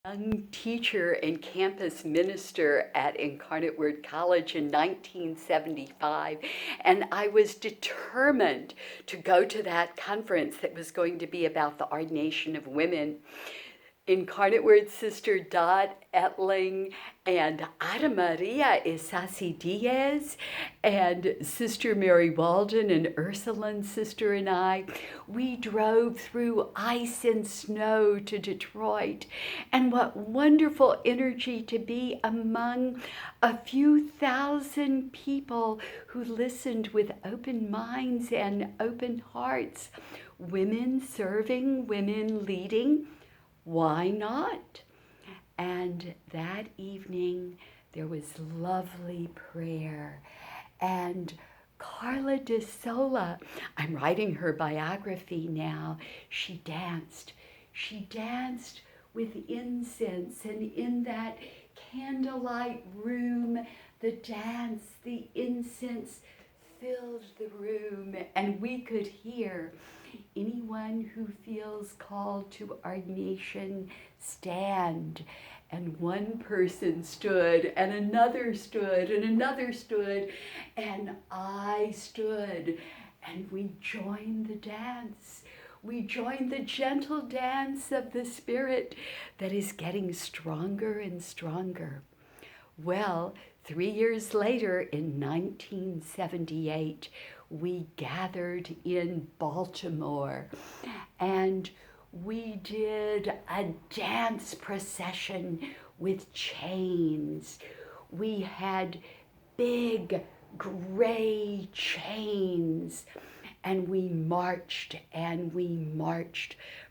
young teacher and campus minister at Incarnate Word College in 1975, and I was determined to go to that conference that was going to be about the ordination of women. Incarnate Word Sister Dot Etling and Ada Maria Isasi Diaz and Sister Mary Walden and Ursuline Sister and I, we drove through ice and snow to Detroit. And what wonderful energy to be among a few thousand people who listened with open minds and open hearts. Women serving, women leading. Why not? And that evening there was lovely prayer, and Carla de Sola, I'm writing her biography now, she danced with incense, and in that candlelight room, the dance, the incense filled the room, and we could hear anyone who feels called to ordination stand. And one person stood, and another stood, and another stood, and I stood, and we joined the dance. We joined the gentle dance of the Spirit that is getting stronger and stronger. Well, 3 years later, in 1978, we gathered in Baltimore, and we did a dance procession with chains. We had big gray chains, and we marched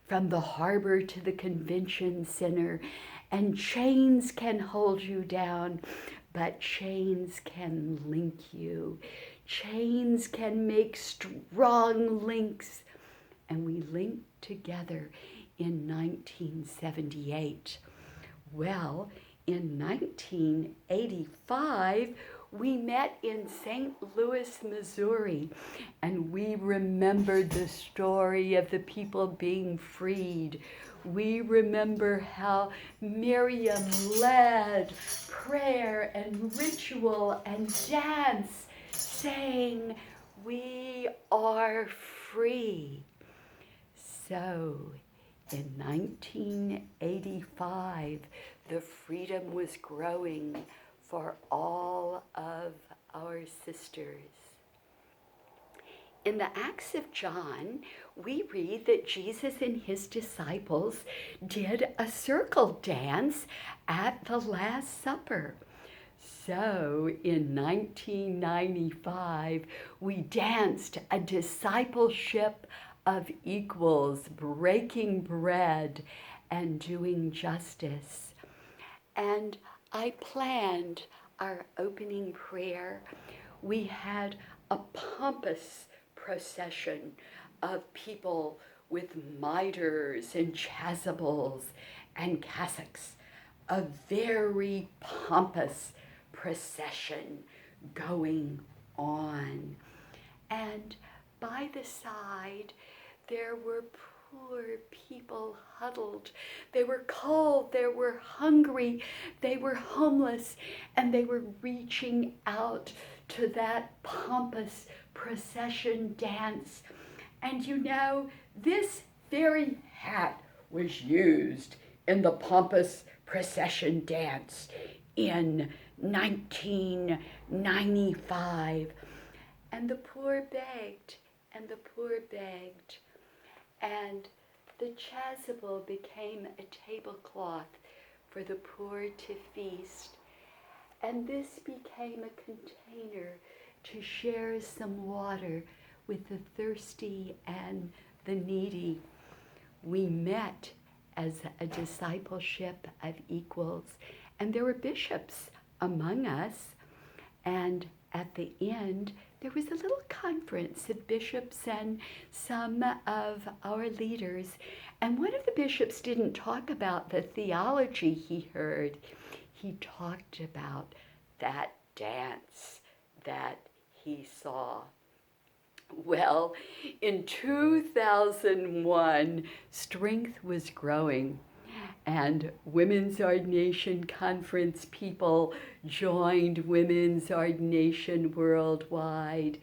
from the harbor to the convention center. And chains can hold you down, but chains can link you. Chains can make strong links. And we linked together in 1978. Well, in 1985, we met in St. Louis, Missouri, and we remembered the story of the people being freed. We remember how Miriam led prayer and ritual and dance, saying, "We are free." So, in 1985, the freedom was growing for all of our sisters. In the Acts of John, we read that Jesus and his disciples did a circle dance at the Last Supper. So in 1995, we danced a discipleship of equals, breaking bread and doing justice. And I planned our opening prayer. We had a pompous procession of people with mitres and chasubles and cassocks, a very pompous procession going on. And by the side, there were poor people huddled. They were cold, they were hungry, they were homeless, and they were reaching out to that pompous procession dance. And you know, this very hat was used in the pompous procession dance in 1995. And the poor begged, and the poor begged. And the chasuble became a tablecloth for the poor to feast. And this became a container to share some water with the thirsty and the needy. We met as a discipleship of equals, and there were bishops among us. And at the end, there was a little conference of bishops and some of our leaders. And one of the bishops didn't talk about the theology he heard. He talked about that dance that he saw. Well, in 2001, strength was growing. and Women's Ordination Conference people joined Women's Ordination Worldwide.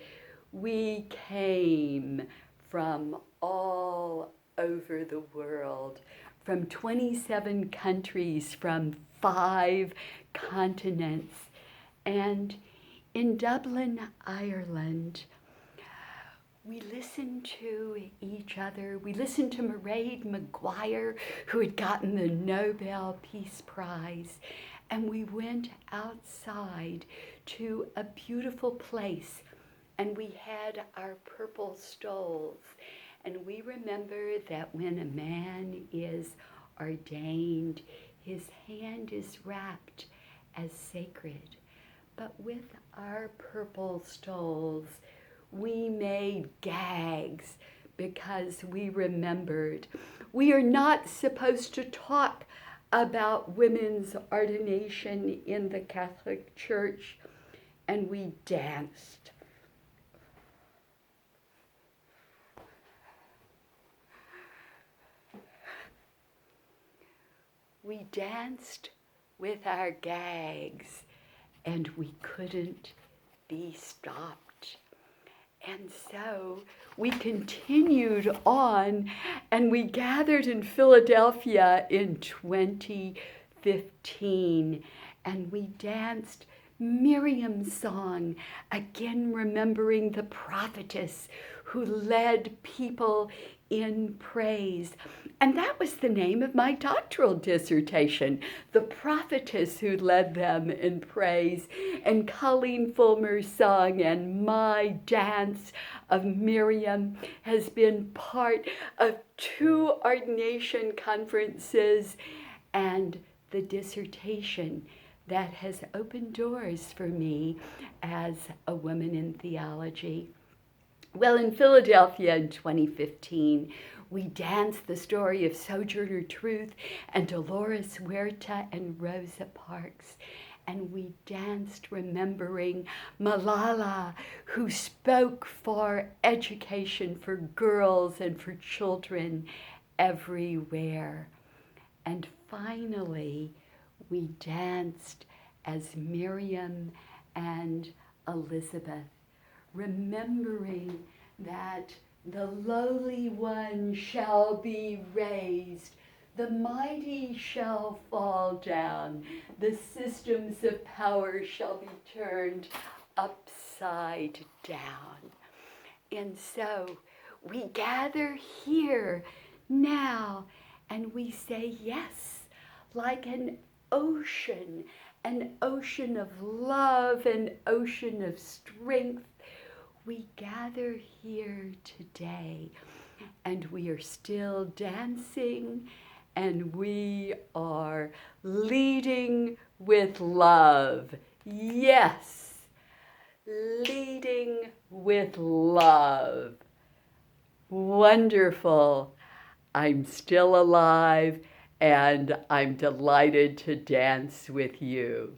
We came from all over the world, from 27 countries, from 5 continents. And in Dublin, Ireland, we listened to each other. We listened to Mairead Maguire, who had gotten the Nobel Peace Prize. And we went outside to a beautiful place, and we had our purple stoles. And we remember that when a man is ordained, his hand is wrapped as sacred. But with our purple stoles, we made gags because we remembered we are not supposed to talk about women's ordination in the Catholic Church, and we danced. We danced with our gags, and we couldn't be stopped. And so we continued on, and we gathered in Philadelphia in 2015, and we danced Miriam's song, again remembering the prophetess who led people in praise. And that was the name of my doctoral dissertation, The Prophetess Who Led Them in Praise. And Colleen Fulmer's song and my dance of Miriam has been part of 2 ordination conferences and the dissertation that has opened doors for me as a woman in theology. Well, in Philadelphia in 2015, we danced the story of Sojourner Truth and Dolores Huerta and Rosa Parks. And we danced remembering Malala, who spoke for education for girls and for children everywhere. And finally, we danced as Miriam and Elizabeth, remembering that the lowly one shall be raised, the mighty shall fall down, the systems of power shall be turned upside down. And so we gather here now and we say yes, like an ocean of love, an ocean of strength. We gather here today, and we are still dancing, and we are leading with love. Yes, leading with love. Wonderful. I'm still alive, and I'm delighted to dance with you.